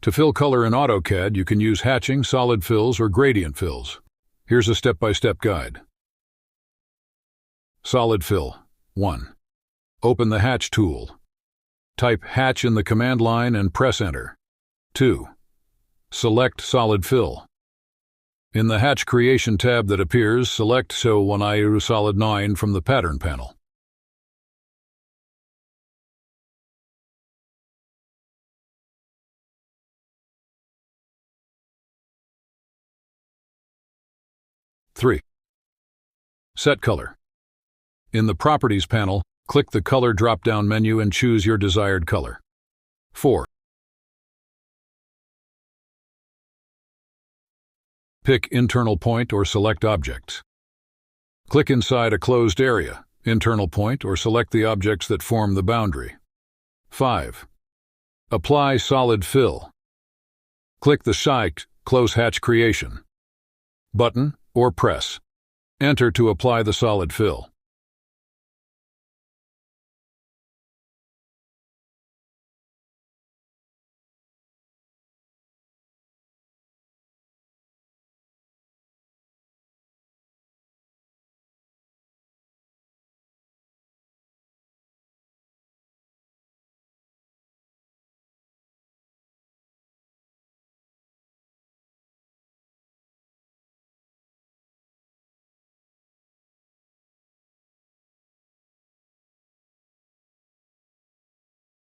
To fill color in AutoCAD, you can use hatching, solid fills, or gradient fills. Here's a step-by-step guide. Solid fill. 1. Open the Hatch tool. Type Hatch in the command line and press Enter. 2. Select Solid Fill. In the Hatch Creation tab that appears, select So1 Solid 9 from the Pattern panel. Three. Set color. In the Properties panel, click the Color drop-down menu and choose your desired color. 4. Pick Internal Point or select Objects. Click inside a closed area, Internal Point, or select the objects that form the boundary. 5. Apply Solid Fill. Click the Site Close Hatch Creation button or press Enter to apply the solid fill.